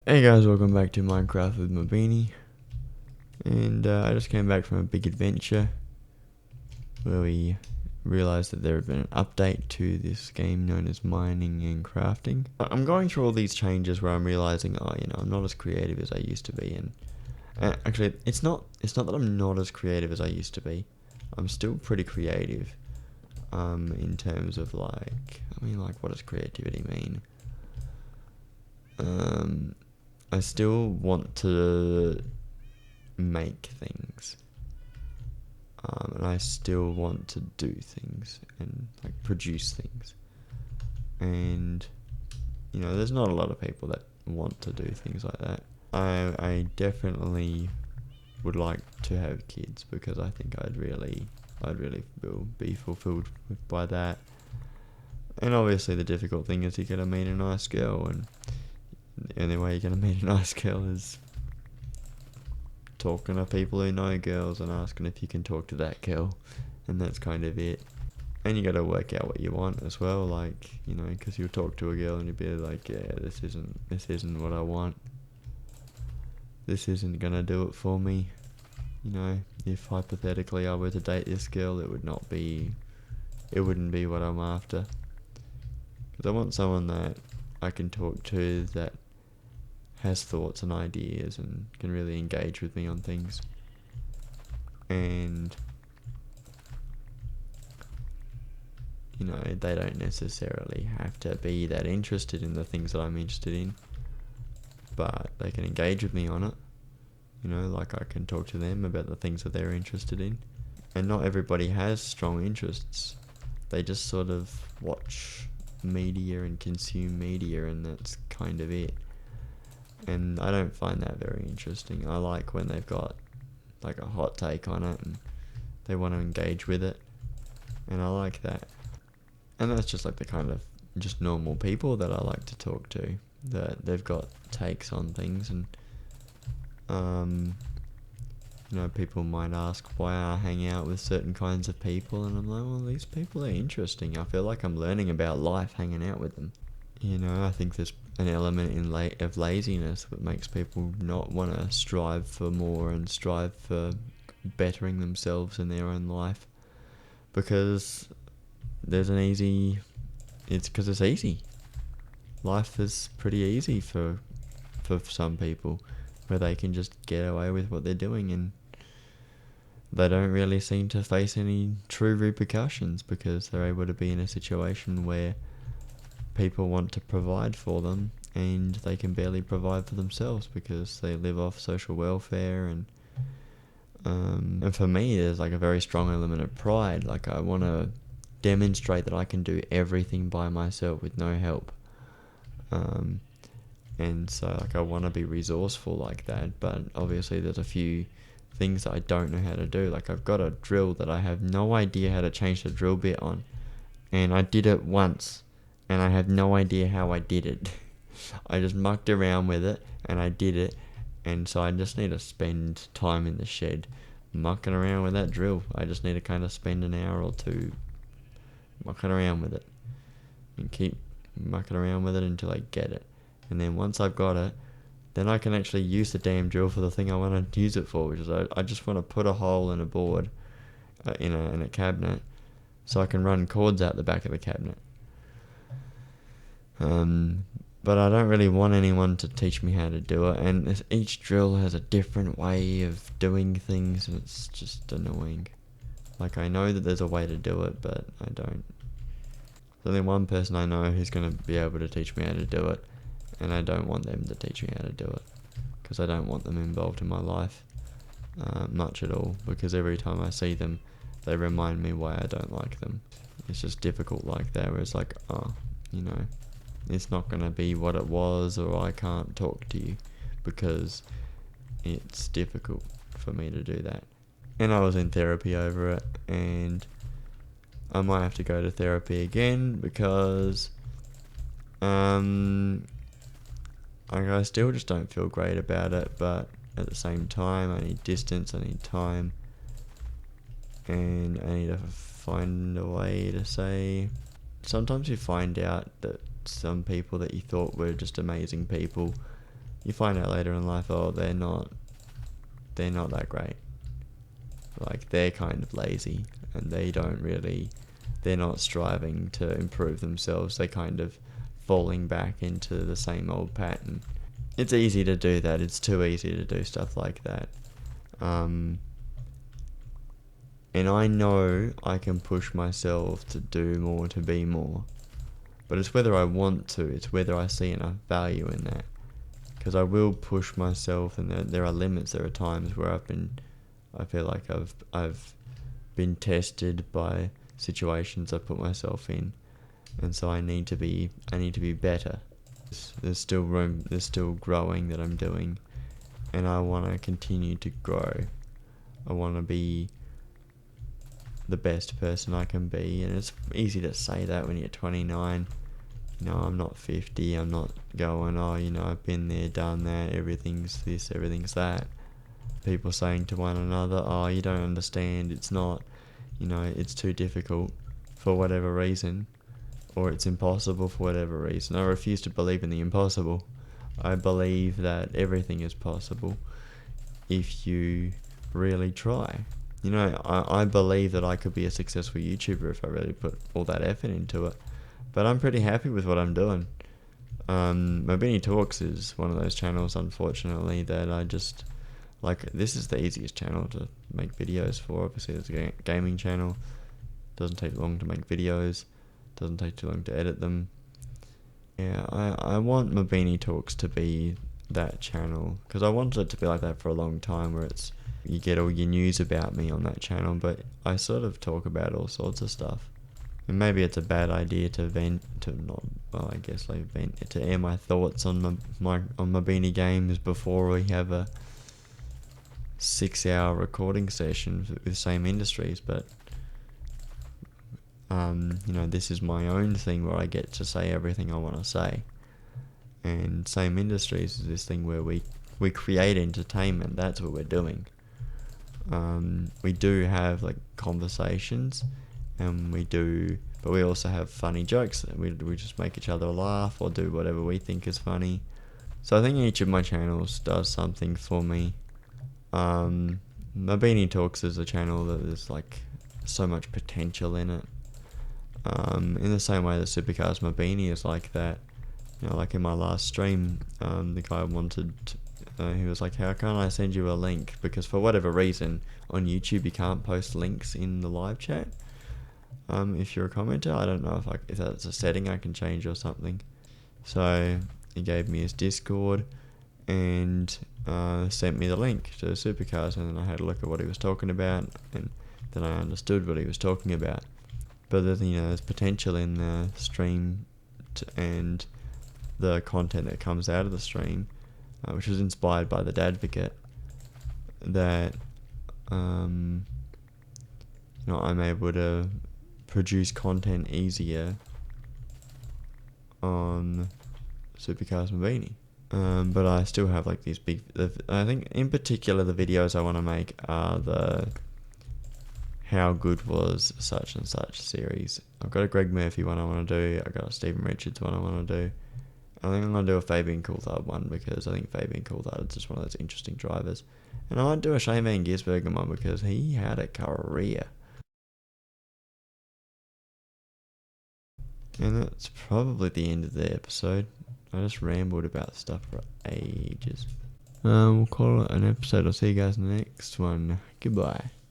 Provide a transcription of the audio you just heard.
Hey guys, welcome back to Minecraft with Mabeanie. And I just came back from a big adventure where we realised that there had been an update to this game known as mining and crafting. I'm going through all these changes where I'm realising, I'm not as creative as I used to be. And actually, it's not that I'm not as creative as I used to be. I'm still pretty creative. In terms of like what does creativity mean? I still want to make things, and I still want to do things and like produce things. And there's not a lot of people that want to do things like that. I definitely would like to have kids because I think I'd really be fulfilled by that. And obviously the difficult thing is you gotta meet a nice girl, and the only way you're gonna meet a nice girl is talking to people who know girls and asking if you can talk to that girl, and that's kind of it. And you got to work out what you want as well, like because you'll talk to a girl and you'll be like, yeah, this isn't what I want. This isn't gonna do it for me. If hypothetically I were to date this girl, it wouldn't be what I'm after. Because I want someone that I can talk to that has thoughts and ideas and can really engage with me on things. And they don't necessarily have to be that interested in the things that I'm interested in, but they can engage with me on it. Like I can talk to them about the things that they're interested in. And not everybody has strong interests. They just sort of watch media and consume media, and that's kind of it. And I don't find that very interesting. I like when they've got like a hot take on it and they want to engage with it, and I like that. And that's just like the kind of just normal people that I like to talk to, that they've got takes on things. And people might ask why I hang out with certain kinds of people, and I'm like, well, these people are interesting. I feel like I'm learning about life hanging out with them. I think there's an element of laziness that makes people not want to strive for more and strive for bettering themselves in their own life, because it's because it's easy. Life is pretty easy for some people, where they can just get away with what they're doing, and they don't really seem to face any true repercussions because they're able to be in a situation where people want to provide for them and they can barely provide for themselves because they live off social welfare. And for me, there's like a very strong element of pride. Like I want to demonstrate that I can do everything by myself with no help. And so like I want to be resourceful like that, but obviously there's a few things that I don't know how to do. Like I've got a drill that I have no idea how to change the drill bit on, and I did it once and I have no idea how I did it. I just mucked around with it and I did it, and so I just need to spend time in the shed mucking around with that drill. I just need to kind of spend an hour or two mucking around with it and keep mucking around with it until I get it. And then once I've got it, then I can actually use the damn drill for the thing I want to use it for, which is I just want to put a hole in a board in a cabinet so I can run cords out the back of the cabinet. But I don't really want anyone to teach me how to do it, and each drill has a different way of doing things, and it's just annoying. Like I know that there's a way to do it, but I don't. There's only one person I know who's going to be able to teach me how to do it, and I don't want them to teach me how to do it, because I don't want them involved in my life much at all, because every time I see them, they remind me why I don't like them. It's just difficult like that, where it's like, it's not going to be what it was, or I can't talk to you, because it's difficult for me to do that. And I was in therapy over it, and I might have to go to therapy again, because I still just don't feel great about it, but at the same time I need distance, I need time, and I need to find a way to say, sometimes you find out that some people that you thought were just amazing people you find out later in life, oh, they're not that great. Like, they're kind of lazy, and they're not striving to improve themselves. They're kind of falling back into the same old pattern. It's easy to do that. It's too easy to do stuff like that. And I know I can push myself to do more, to be more. But it's whether I want to. It's whether I see enough value in that. Because I will push myself, and there are limits. There are times where I feel like I've been tested by situations I put myself in, and so I need to be better. There's still room. There's still growing that I'm doing, and I want to continue to grow. I want to be the best person I can be, and it's easy to say that when you're 29. I'm not 50. I'm not going, oh, I've been there, done that, everything's this, everything's that. People saying to one another, oh, you don't understand, it's not, it's too difficult for whatever reason, or it's impossible for whatever reason. I refuse to believe in the impossible. I believe that everything is possible if you really try. I believe that I could be a successful YouTuber if I really put all that effort into it. But I'm pretty happy with what I'm doing. Mabeanie Talks is one of those channels, unfortunately, that I just... this is the easiest channel to make videos for. Obviously, it's a gaming channel. Doesn't take long to make videos. Doesn't take too long to edit them. Yeah, I want Mabeanie Talks to be that channel, because I wanted it to be like that for a long time, where you get all your news about me on that channel, but I sort of talk about all sorts of stuff. And maybe it's a bad idea to air my thoughts on Mabeanie games before we have a 6-hour recording session with Same Industries, but this is my own thing where I get to say everything I want to say. And Same Industries is this thing where we create entertainment. That's what we're doing. We do have conversations, but we also have funny jokes. We just make each other laugh or do whatever we think is funny. So I think each of my channels does something for me. Mabeanie Talks is a channel that there's so much potential in it. In the same way that Supercars Mabeanie is like that. In my last stream, the guy he was like, how can I send you a link? Because for whatever reason, on YouTube you can't post links in the live chat. If you're a commenter, I don't know if that's a setting I can change or something. So he gave me his Discord and sent me the link to Supercars, and then I had a look at what he was talking about, and then I understood what he was talking about. But there's potential in the stream and the content that comes out of the stream, which was inspired by the Dadvocate, that I'm able to produce content easier on Supercars Mabeanie. But I still have these big... I think in particular the videos I want to make are the how good was such and such series. I've got a Greg Murphy one I want to do. I've got a Stephen Richards one I want to do. I think I'm going to do a Fabian Coulthard one, because I think Fabian Coulthard is just one of those interesting drivers. And I might do a Shane Van Gisbergen one, because he had a career. And that's probably the end of the episode. I just rambled about stuff for ages. We'll call it an episode. I'll see you guys in the next one. Goodbye.